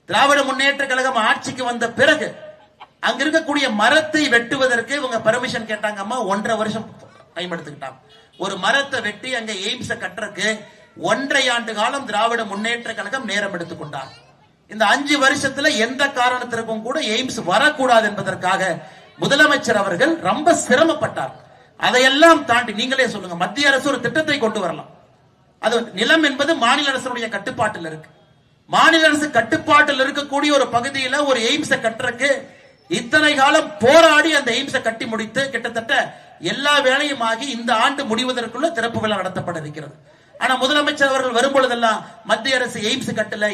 திராவிட முன்னேற்ற கழகம் ஆட்சிக்கு வந்த பிறகு அங்க இருக்கக்கூடிய மரத்தை வெட்டுவதற்கு இவங்க பர்மிஷன் கேட்டாங்கம்மா. 1.5 வருஷம் டைம் எடுத்துக்கிட்டாங்க. ஒரு மரத்தை வெட்டி அங்க எய்ம்ஸை கட்டுறதுக்கு 1.5 ஆண்டு காலம் திராவிட முன்னேற்ற கழகம் நேரம் எடுத்துக்கொண்டார். இந்த 5 வருஷத்துல எந்த காரணத்திற்கும் கூட எய்ம்ஸ் வரக்கூடாது என்பதற்காக முதலமைச்சர் அவர்கள் ரொம்ப சிரமப்பட்டார். அதையெல்லாம் தாண்டி நீங்களே சொல்லுங்க, மத்திய அரசு ஒரு திட்டத்தை கொண்டு வரலாம். அது நிலம் என்பது மாநில அரசுடைய கட்டுப்பாட்டில் இருக்கு. மாநில அரசு கட்டுப்பாட்டில் இருக்கக்கூடிய ஒரு பகுதியில் ஒரு எய்ம்ஸை கட்டுறதுக்கு இத்தனை காலம் போராடி அந்த எய்ம்ஸை கட்டி முடித்து கிட்டத்தட்ட எல்லா வேலையும் ஆகி இந்த ஆண்டு முடிவதற்குள்ள திறப்பு விழா நடத்தப்பட இருக்கிறது. ஆனா முதலமைச்சர் அவர்கள் வரும்பொழுதெல்லாம் மத்திய அரசு எய்ம்ஸ் கட்டல.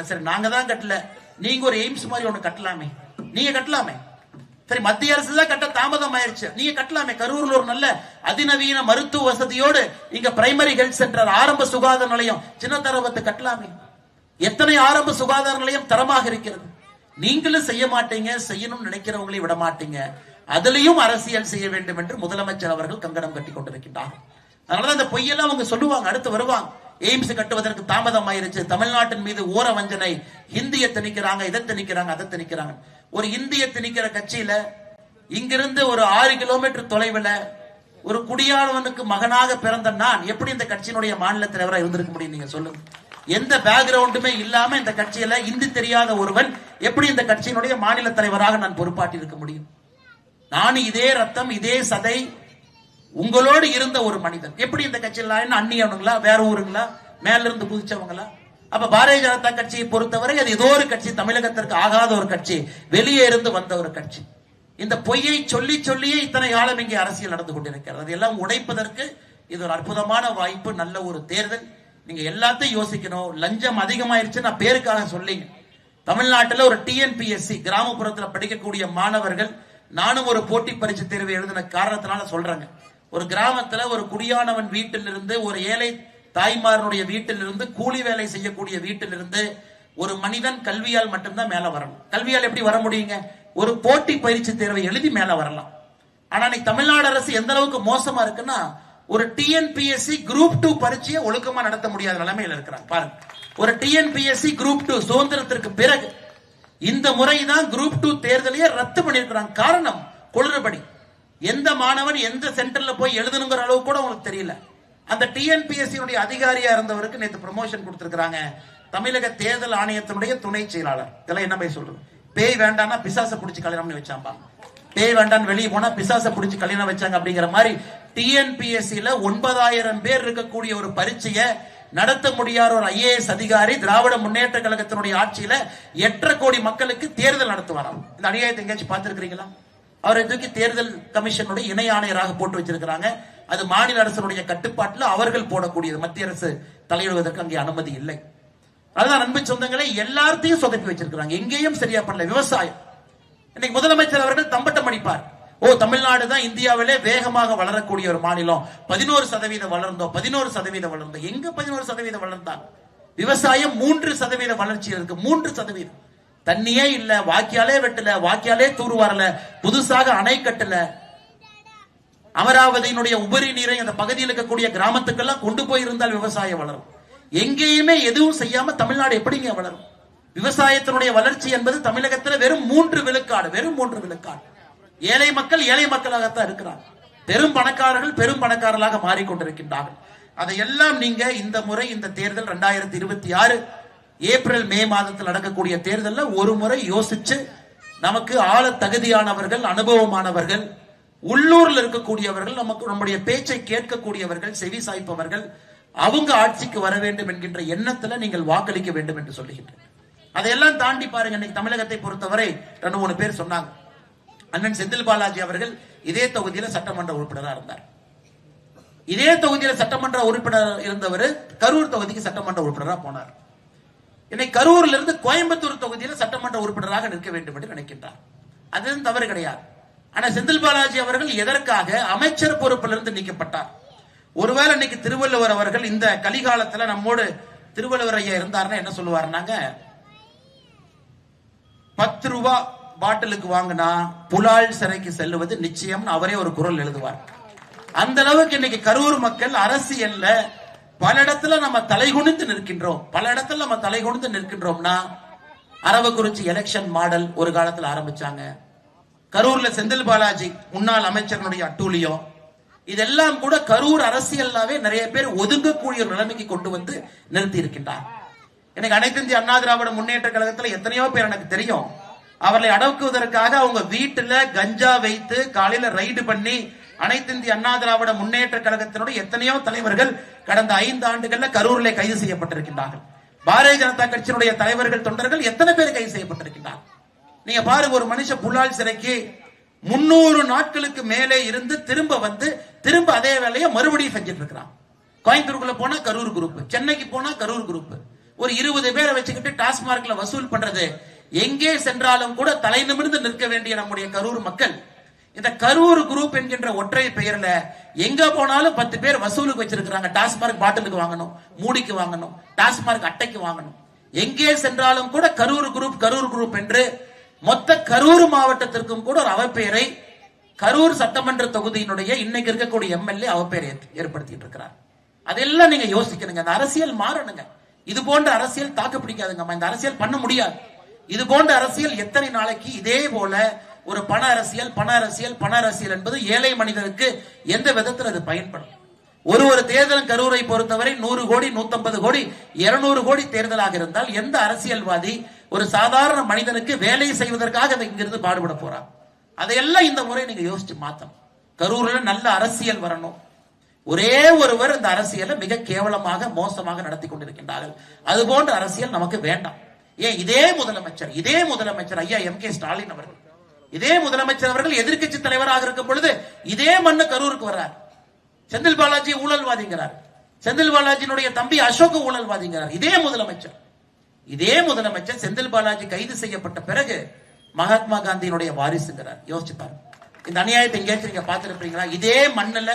சரி, நாங்க தான் கட்டல, நீங்க ஒரு எய்ம்ஸ் மாதிரி ஒண்ணு கட்டலாமே, நீங்க கட்டலாமே. சரி, மத்திய அரசு தான் கட்ட தாமதம் ஆயிருச்சு, நீங்க கட்டலாமே. கரூர்ல ஒரு நல்ல அதிநவீன மருத்துவ வசதியோடு இங்க பிரைமரி ஹெல்த் சென்டர், ஆரம்ப சுகாதார நிலையம் சின்னத்தரவத்தை கட்டலாமே. எத்தனை ஆரம்ப சுகாதார நிலையம் தரமாக இருக்கிறது. நீங்களும் செய்ய மாட்டீங்க, செய்யணும் நினைக்கிறவங்களை விட மாட்டீங்க. அதுலயும் அரசியல் செய்ய வேண்டும் என்று முதலமைச்சர் அவர்கள் கங்கணம் கட்டி கொண்டிருக்கின்றார். அதனால அந்த பொய்யெல்லாம் அவங்க சொல்லுவாங்க, அடுத்து வருவாங்க. எய்ம்ஸ் கட்டுவதற்கு தாமதம் ஆயிருச்சு, தமிழ்நாட்டின் மீது ஓர வஞ்சனை, இந்திய திணிக்கிறாங்க, இதை திணிக்கிறாங்க, அதை திணிக்கிறாங்க. ஒரு இந்திய திணிக்கிற கட்சியில இங்கிருந்து ஒரு 6 கிலோமீட்டர் தொலைவில் ஒரு குடியானவனுக்கு மகனாக பிறந்த நான் எப்படி இந்த கட்சியினுடைய மாநில தலைவராக இருந்திருக்க முடியும்? நீங்க சொல்லுங்க. எந்த பேக்ரவுண்டுமே இல்லாம இந்த கட்சியில இந்தி தெரியாத ஒருவன் எப்படி இந்த கட்சியினுடைய மாநில தலைவராக நான் பொறுப்பாட்டி இருக்க முடியும்? நான் இதே ரத்தம், இதே சதை உங்களோடு இருந்த ஒரு மனிதன் எப்படி இந்த கட்சியில் அந்நியவனுங்களா, வேற ஊருங்களா, மேல இருந்து குதிச்சவங்களா? அப்ப பாரதிய ஜனதா கட்சியை பொறுத்தவரை அது ஏதோ ஒரு கட்சி, தமிழகத்திற்கு ஆகாத ஒரு கட்சி, வெளியே இருந்து வந்த ஒரு கட்சி. இந்த பொய்யை சொல்லியே இத்தனை காலம் இங்கே அரசியல் நடந்து கொண்டிருக்கிறது. அதெல்லாம் உடைப்பதற்கு இது ஒரு அற்புதமான வாய்ப்பு, நல்ல ஒரு தேர்தல். நீங்க எல்லாத்தையும் யோசிக்கணும். லஞ்சம் அதிகமாயிருச்சு நான் பேருக்காக சொல்லிங்க. தமிழ்நாட்டில் ஒரு டிஎன்பிஎஸ்சி கிராமப்புறத்தில் படிக்கக்கூடிய மாணவர்கள், நானும் ஒரு போட்டி பரீட்சை தேர்வு எழுதின காரணத்தினால சொல்றேங்க. ஒரு கிராமத்துல ஒரு குடியானவன் வீட்டிலிருந்து, ஒரு ஏழை தாய்மாரனுடைய வீட்டிலிருந்து, கூலி வேலை செய்யக்கூடிய வீட்டிலிருந்து ஒரு மனிதன் கல்வியால் மட்டும்தான் மேல வரணும். கல்வியால் எப்படி வர முடியுங்க? ஒரு போட்டி பயிற்சி தேர்வை எழுதி மேல வரலாம். ஆனா இன்னைக்கு தமிழ்நாடு அரசு எந்த அளவுக்கு மோசமா இருக்குன்னா, ஒரு டிஎன்பிஎஸ்சி குரூப் 2 பரீட்சையை ஒழுக்கமா நடத்த முடியாத நிலைமையில இருக்கிறாங்க. பாருங்க, ஒரு டிஎன்பிஎஸ்சி குரூப் 2 சுதந்திரத்திற்கு பிறகு இந்த முறைதான் குரூப் 2 தேர்தலையே ரத்து பண்ணிருக்கிறாங்க. காரணம் குளறுபடி. எந்த மாணவன் எந்த சென்டர்ல போய் எழுதணுங்கிற அளவு கூட உங்களுக்கு தெரியல. அந்த டிஎன்பிஎஸ்சி அதிகாரியா இருந்தவருக்கு நேற்று ப்ரமோஷன் கொடுத்திருக்காங்க. தமிழக தேர்தல் ஆணையத்தினுடைய துணை செயலாளர். இதெல்லாம் என்ன போய் சொல்றது? பேய் வேண்டாம்னா பிசாசை பிடிச்சி கல்யாணம் வச்சாம்பா. பேய் வேண்டான்னு வெளியே போனா பிசாசை பிடிச்சி கல்யாணம் வச்சாங்க அப்படிங்கிற மாதிரி டிஎன்பிஎஸ்சில 9,000 பேர் இருக்கக்கூடிய ஒரு பரீட்சையை நடத்த முடியாத ஒரு IAS அதிகாரி திராவிட முன்னேற்ற கழகத்தினுடைய ஆட்சியில 8.5 கோடி மக்களுக்கு தேர்தல் நடத்துவாராம். இந்த அநியாயத்தை எங்கேயாச்சும் பார்த்திருக்கிறீங்களா? அவரை தூக்கி தேர்தல் கமிஷனுடைய இணை ஆணையராக போட்டு வச்சிருக்கிறாங்க. அது மாநில அரசுடைய கட்டுப்பாட்டில் அவர்கள் போடக்கூடியது. மத்திய அரசு தலையிடுவதற்கு அங்கே அனுமதி இல்லை. அதுதான் அன்பு சொந்தங்களை எல்லாத்தையும் சொதப்பி வச்சிருக்கிறாங்க. எங்கேயும் சரியா பண்ணல. விவசாயம் இன்னைக்கு முதலமைச்சர் அவர்கள் தம்பட்டம் அடிப்பார். தமிழ்நாடு தான் இந்தியாவிலே வேகமாக வளரக்கூடிய ஒரு மாநிலம். 11% வளர்ந்தோம், 11% வளர்ந்தோம். எங்க 11% வளர்ந்தாங்க? விவசாயம் 3% வளர்ச்சி இருக்கு. 3% தண்ணியே இல்ல, வாக்கியாலே வெட்டல, வாக்கியாலே தூர் வரல, புதுசாக அணை கட்டல. அமராவதியினுடைய உபரி நீரை அந்த பகுதியில் இருக்கக்கூடிய கிராமத்துக்கெல்லாம் கொண்டு போயிருந்தால் விவசாயம் வளரும். எங்கேயுமே எதுவும் செய்யாம தமிழ்நாடு எப்படிங்க வளரும்? விவசாயத்தினுடைய வளர்ச்சி என்பது தமிழகத்தில் வெறும் 3 விழுக்காடு, வெறும் 3 விழுக்காடு. ஏழை மக்கள் ஏழை மக்களாகத்தான் இருக்கிறார். பெரும் பணக்காரர்கள் பெரும் பணக்காரர்களாக மாறிக்கொண்டிருக்கின்றார்கள். அதையெல்லாம் நீங்க இந்த முறை இந்த தேர்தல் 2026 ஏப்ரல் மே மாதத்தில் நடக்கக்கூடிய தேர்தலில் ஒரு முறை யோசிச்சு, நமக்கு ஆள தகுதியானவர்கள், அனுபவமானவர்கள், உள்ளூர்ல இருக்கக்கூடியவர்கள், நமக்கு நம்முடைய பேச்சை கேட்கக்கூடியவர்கள், செவி சாய்ப்பவர்கள், அவங்க ஆட்சிக்கு வர வேண்டும் என்கின்ற எண்ணத்துல நீங்கள் வாக்களிக்க வேண்டும் என்று சொல்லுகின்றனர். அதையெல்லாம் தாண்டி பாருங்க, இன்னைக்கு தமிழகத்தை பொறுத்தவரை 2-3 பேர் சொன்னாங்க. அண்ணன் செந்தில் பாலாஜி அவர்கள் இதே தொகுதியில சட்டமன்ற உறுப்பினராக இருந்தார். இதே தொகுதியில சட்டமன்ற உறுப்பினர் இருந்தவர் கரூர் தொகுதிக்கு சட்டமன்ற உறுப்பினராக போனார். இன்னைக்கு கரூர்ல இருந்து கோயம்புத்தூர் தொகுதியில சட்டமன்ற உறுப்பினராக நிற்க வேண்டும் என்று நினைக்கின்றார். அது தவறு கிடையாது. ஆனா செந்தில் பாலாஜி அவர்கள் எதற்காக அமைச்சர் பொறுப்பிலிருந்து நீக்கப்பட்டார்? ஒருவேளை இன்னைக்கு திருவள்ளுவர் அவர்கள் இந்த கலிகாலத்துல நம்மோடு திருவள்ளுவர் ஐயா இருந்தாருன்னா என்ன சொல்லுவாருனாங்க, 10 ரூபாய் பாட்டிலுக்கு வாங்கினா புலால் சிறைக்கு செல்லுவது நிச்சயம் அவரே ஒரு குரல் எழுதுவார். அந்த அளவுக்கு இன்னைக்கு கரூர் மக்கள் அரசியல்ல பல இடத்துல நம்ம தலைகுனிந்து நிற்கின்றோம். பல இடத்துல நம்ம தலைகுனிந்து நிற்கின்றோம்னா, அரவக்குறிச்சி எலெக்ஷன் மாடல் ஒரு காலத்தில் ஆரம்பிச்சாங்க. கரூர்ல செந்தில் பாலாஜி முன்னாள் அமைச்சர்களுடைய அட்டூழியம், இதெல்லாம் கூட கரூர் அரசியல்லாவே நிறைய பேர் ஒதுங்கக்கூடிய நிலைமைக்கு கொண்டு வந்து நிறுத்தி இருக்கின்றார். எனக்கு அனைத்து இந்திய அண்ணா திராவிட முன்னேற்ற கழகத்தில் எத்தனையோ பேர் எனக்கு தெரியும். அவர்களை அடக்குவதற்காக அவங்க வீட்டுல கஞ்சா வைத்து காலையில ரைடு பண்ணி அனைத்து இந்திய அண்ணா திராவிட முன்னேற்ற கழகத்தினுடைய எத்தனையோ தலைவர்கள் கடந்த 5 ஆண்டுகள்ல கரூரிலே கைது செய்யப்பட்டிருக்கின்றார்கள். பாரதிய ஜனதா கட்சியினுடைய தலைவர்கள், தொண்டர்கள் எத்தனை பேர் கைது செய்யப்பட்டிருக்கின்றார்கள்? நீங்க பாருங்க, ஒரு மனுஷன் புலால் சிறைக்கு 300 நாட்களுக்கு மேலே இருந்து திரும்ப வந்து திரும்ப அதே வேலையை மறுபடியும் செஞ்சுட்டு இருக்கிறான். கோயம்புத்தூருக்குள்ள போனா கரூர் குரூப், சென்னைக்கு போனா கரூர் குரூப், ஒரு 20 பேரை வச்சுக்கிட்டு டாஸ்மார்க்ல வசூல் பண்றது. எங்கே சென்றாலும் கூட தலை நிமிர்ந்து நிற்க வேண்டிய நம்முடைய கரூர் மக்கள் இந்த கரூர் குரூப் என்கின்ற ஒற்றை பெயர்ல எங்க போனாலும் 10 பேர் வசூலுக்கு வச்சிருக்கிறாங்க. டாஸ்மார்க் பாட்டிலுக்கு வாங்கணும், மூடிக்கு வாங்கணும், டாஸ்மார்க் அட்டைக்கு வாங்கணும். எங்கே சென்றாலும் கூட கரூர் குரூப் என்று மொத்த கரூர் மாவட்டத்திற்கும் கூட ஒரு அவப்பெயரை கரூர் சட்டமன்ற தொகுதியினுடைய இன்னைக்கு இருக்கக்கூடிய MLA அவப்பெயரை ஏற்படுத்திட்டு இருக்கிறார். அதெல்லாம் நீங்க யோசிக்கணுங்க. அந்த அரசியல் மாறணுங்க. இது போன்ற அரசியல் தாக்கு பிடிக்காதுங்க. இந்த அரசியல் பண்ண முடியாது. இது போன்ற அரசியல் எத்தனை நாளைக்கு இதே போல ஒரு பண அரசியல் என்பது ஏழை மனிதனுக்கு எந்த விதத்தில் அது பயன்படும்? ஒரு தேர்தல் கரூரை பொறுத்தவரை 100 கோடி, 150 கோடி, 200 கோடி தேர்தலாக இருந்தால் எந்த அரசியல்வாதி ஒரு சாதாரண மனிதனுக்கு வேலை செய்வதற்காக இங்கிருந்து பாடுபட போறார்? அதையெல்லாம் இந்த முறை நீங்க யோசிச்சு மாத்தணும். கரூர்ல நல்ல அரசியல் வரணும். ஒரே ஒருவர் இந்த அரசியலை மிக கேவலமாக மோசமாக நடத்தி கொண்டிருக்கின்றார்கள். அது போன்ற அரசியல் நமக்கு வேண்டாம். ஏன் இதே முதலமைச்சர் ஐயா MK ஸ்டாலின் அவர்கள், இதே முதலமைச்சர் அவர்கள் எதிர்க்கட்சி தலைவராக இருக்கும் பொழுது இதே மண்ணு கரூருக்கு வர்றார். செந்தில் பாலாஜி ஊழல்வாதிங்கிறார். செந்தில் பாலாஜியினுடைய தம்பி அசோக் ஊழல்வாதிங்கிறார். இதே முதலமைச்சர் செந்தில் பாலாஜி கைது செய்யப்பட்ட பிறகு மகாத்மா காந்தியினுடைய வாரிசுங்கிறார். யோசிச்சு பாருங்க. இந்த அநியாயத்தை எங்கேயாச்சும் நீங்க பார்த்திருப்பீங்களா? இதே மண்ணில்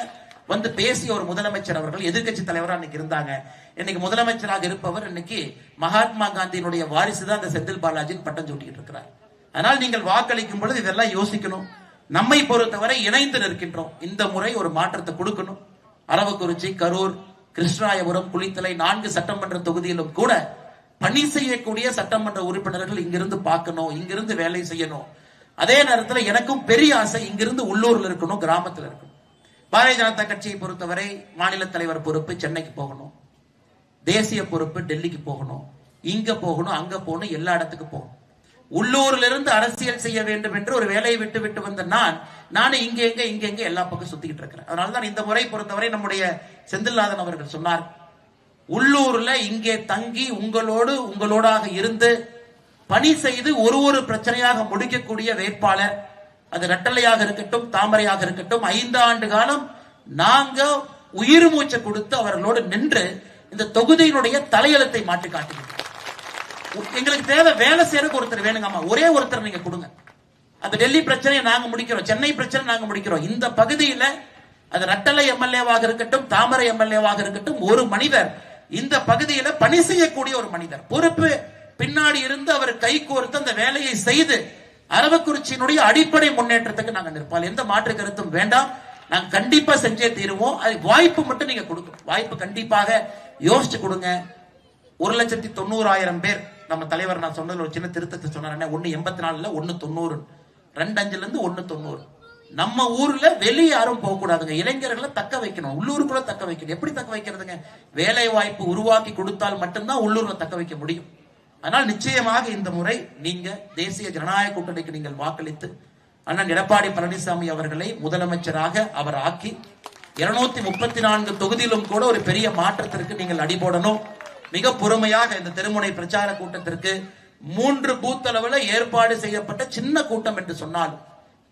வந்து பேசிய ஒரு முதலமைச்சர் அவர்கள் எதிர்கட்சி தலைவராக இன்னைக்கு இருந்தாங்க. இன்னைக்கு முதலமைச்சராக இருப்பவர் இன்னைக்கு மகாத்மா காந்தியினுடைய வாரிசு தான் அந்த செந்தில் பாலாஜின் பட்டம் சூட்டிக்கிட்டு இருக்கிறார். அதனால் நீங்கள் வாக்களிக்கும் பொழுது இதெல்லாம் யோசிக்கணும். நம்மை பொறுத்தவரை இணைந்து நிற்கின்றோம். இந்த முறை ஒரு மாற்றத்தை கொடுக்கணும். அரவக்குறிச்சி, கரூர், கிருஷ்ணராயபுரம், குளித்தலை 4 சட்டமன்ற தொகுதியிலும் கூட பணி செய்யக்கூடிய சட்டமன்ற உறுப்பினர்கள் இங்கிருந்து பார்க்கணும், இங்கிருந்து வேலை செய்யணும். அதே நேரத்தில் எனக்கும் பெரிய ஆசை இங்கிருந்து உள்ளூர்ல இருக்கணும், கிராமத்தில் இருக்கணும். பாரதிய ஜனதா கட்சியை பொறுத்தவரை மாநில தலைவர் பொறுப்பு சென்னைக்கு போகணும், தேசிய பொறுப்பு டெல்லிக்கு போகணும், இங்க போகணும், அங்க போகணும், எல்லா இடத்துக்கு போகணும். உள்ளூர்ல இருந்து அரசியல் செய்ய வேண்டும் என்று ஒரு வேலையை விட்டு வந்த நானும் இங்க எல்லா பக்கம் சுத்திக்கிட்டு இருக்கிறேன். அதனால்தான் இந்த முறை பொறுத்தவரை நம்முடைய செந்தில்நாதன் அவர்கள் சொன்னார், உள்ளூர்ல இங்கே தங்கி உங்களோடாக இருந்து பணி செய்து ஒரு பிரச்சனையாக முடிக்கக்கூடிய வேட்பாளர், அது ரெட்டலையாக இருக்கட்டும் தாமரையாக இருக்கட்டும், 5 ஆண்டு காலம் நாங்க உயிர் மூச்சை கொடுத்து அவர்களோடு நின்று இந்த தொகுதியினுடைய தலையெழுத்தை மாற்றி காட்டுகிறோம். எங்களுக்கு தேவை வேலை செய்யறதுக்கு ஒருத்தர் வேணுங்கம்மா, ஒரே ஒருத்தர் நீங்க கொடுங்க. அந்த டெல்லி பிரச்சனையை நாங்க முடிக்கிறோம், சென்னை பிரச்சனை நாங்க முடிக்கிறோம். இந்த பகுதியில அது ரெட்டலை எம்எல்ஏவாக இருக்கட்டும் தாமரை எம்எல்ஏவாக இருக்கட்டும், ஒரு மனிதர் இந்த பகுதியில பணி செய்யக்கூடிய ஒரு மனிதர், பொறுப்பு பின்னாடி இருந்து அவர் கை கோர்த்து அந்த வேலையை செய்து அரவக்குறிச்சியினுடைய அடிப்படை முன்னேற்றத்துக்கு நாங்க நிற்போம். எந்த மாற்று கருத்தும் வேண்டாம். நாங்க கண்டிப்பா செஞ்சே தீருவோம். அது வாய்ப்பு மட்டும் நீங்க கொடுக்கணும். வாய்ப்பு கண்டிப்பாக யோசிச்சு கொடுங்க. 1,90,000 பேர் நம்ம தலைவர் நான் சொன்னது ஒரு சின்ன திருத்தத்தை சொன்னார். 184 190 25 190. நம்ம ஊர்ல வெளியே யாரும் போக கூடாதுங்க. இளைஞர்களை தக்க வைக்கணும், உள்ளூருக்குள்ள தக்க வைக்கணும். எப்படி தக்க வைக்கிறதுங்க? வேலை வாய்ப்பு உருவாக்கி கொடுத்தால் மட்டும்தான் உள்ளூர்ல தக்க வைக்க முடியும். அதனால் நிச்சயமாக இந்த முறை நீங்க தேசிய ஜனநாயக கூட்டணிக்கு நீங்கள் வாக்களித்து அண்ணன் எடப்பாடி பழனிசாமி அவர்களை முதலமைச்சராக அவர் ஆக்கி 234 தொகுதியிலும் கூட ஒரு பெரிய மாற்றத்திற்கு நீங்கள் அடிபோடணும். மிக பொறுமையாக இந்த தெருமுனை பிரச்சார கூட்டத்திற்கு 3 பூத் அளவில் ஏற்பாடு செய்யப்பட்ட சின்ன கூட்டம் என்று சொன்னால்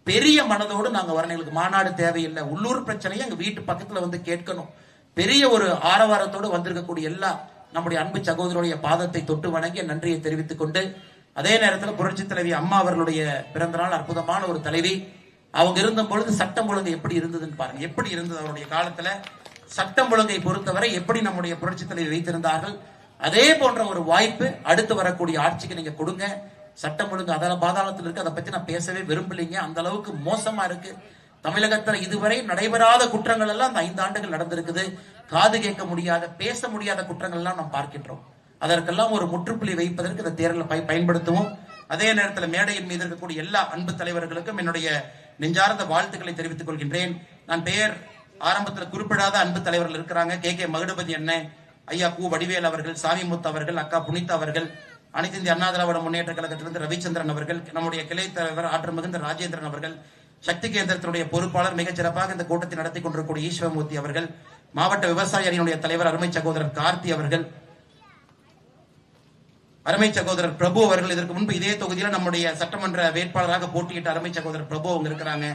பெரிய மனதோடு நாங்க வரணும். எங்களுக்கு மாநாடு தேவையில்லை. உள்ளூர் பிரச்சனையை எங்க வீட்டு பக்கத்துல வந்து கேட்கணும். பெரிய ஒரு ஆரவாரத்தோடு வந்திருக்கக்கூடிய எல்லா நம்முடைய அன்பு சகோதரருடைய பாதத்தை தொட்டு வணங்கி நன்றியை தெரிவித்துக் கொண்டு, அதே நேரத்தில் புரட்சி தலைவி அம்மா அவர்களுடைய பிறந்த நாள், அற்புதமான ஒரு தலைவி. அவங்க இருந்த பொழுது சட்டம் ஒழுங்கு எப்படி இருந்ததுன்னு பாருங்க. எப்படி இருந்தது அவருடைய காலத்துல சட்டம் ஒழுங்கை பொறுத்தவரை எப்படி நம்முடைய புரட்சி தலைவி வைத்திருந்தார்கள். அதே போன்ற ஒரு வாய்ப்பு அடுத்து வரக்கூடிய ஆட்சிக்கு நீங்க கொடுங்க. சட்டம் ஒழுங்கு அதல பாதாளத்தில் இருக்கு. அதை பத்தி நான் பேசவே விரும்பலைங்க. அந்த அளவுக்கு மோசமா இருக்கு. தமிழகத்தில் இதுவரை நடைபெறாத குற்றங்கள் எல்லாம் அந்த 5 ஆண்டுகள் நடந்திருக்குது. காது கேட்க முடியாத பேச முடியாத குற்றங்கள் எல்லாம் நாம் பார்க்கின்றோம். அதற்கெல்லாம் ஒரு முற்றுப்புள்ளி வைப்பதற்கு இந்த தேர்தலை பயன்படுத்துவோம். அதே நேரத்தில் மேடையின் மீது இருக்கக்கூடிய எல்லா அன்பு தலைவர்களுக்கும் என்னுடைய நெஞ்சார்ந்த வாழ்த்துக்களை தெரிவித்துக் கொள்கின்றேன். நான் பெயர் ஆரம்பத்தில் குறிப்பிடாத அன்பு தலைவர்கள் இருக்கிறாங்க. கே மகுடபதி அண்ணன், ஐயா கு வடிவேல் அவர்கள், சாமிமுத்து அவர்கள், அக்கா புனிதா அவர்கள், அனைத்து இந்திய அண்ணா திராவிட முன்னேற்ற கழகத்திலிருந்து ரவிச்சந்திரன் அவர்கள், நம்முடைய கிளை தலைவர் ஆற்றல் மிகுந்த ராஜேந்திரன் அவர்கள், சக்தி கேந்திரத்தினுடைய பொறுப்பாளர் மிகச் சிறப்பாக இந்த கூட்டத்தை நடத்தி கொண்டிருக்கக்கூடிய ஈஸ்வரமூர்த்தி அவர்கள், மாவட்ட விவசாய அணியினுடைய தலைவர் அருமை சகோதரர் கார்த்தி அவர்கள், அருமை சகோதரர் பிரபு அவர்கள், இதற்கு முன்பு இதே தொகுதியில் நம்முடைய சட்டமன்ற வேட்பாளராக போட்டியிட்ட அருமை சகோதரர் பிரபு அவங்க இருக்கிறாங்க.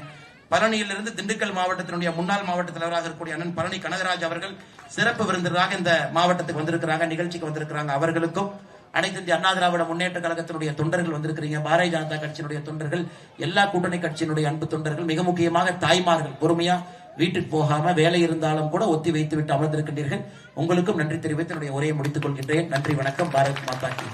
பழனியிலிருந்து திண்டுக்கல் மாவட்டத்தினுடைய முன்னாள் மாவட்ட தலைவராக இருக்கக்கூடிய அண்ணன் பழனி கனகராஜ் அவர்கள் சிறப்பு விருந்தினராக இந்த மாவட்டத்துக்கு வந்திருக்கிறாங்க, நிகழ்ச்சிக்கு வந்திருக்கிறாங்க. அவர்களுக்கும் அனைத்து இந்திய அண்ணா திராவிட முன்னேற்ற கழகத்தினுடைய தொண்டர்கள் வந்திருக்கிறீங்க, பாரதிய ஜனதா கட்சியினுடைய தொண்டர்கள், எல்லா கூட்டணி கட்சியினுடைய அன்பு தொண்டர்கள், மிக முக்கியமாக தாய்மார்கள் பொறுமையா வீட்டுக்கு போகாம வேலை இருந்தாலும் கூட ஒத்தி வைத்து விட்டு அமர்ந்திருக்கின்றீர்கள். உங்களுக்கும் நன்றி தெரிவித்து என்னுடைய உரையை முடித்துக் கொள்கின்றேன். நன்றி, வணக்கம். பாரத் மாதா கி.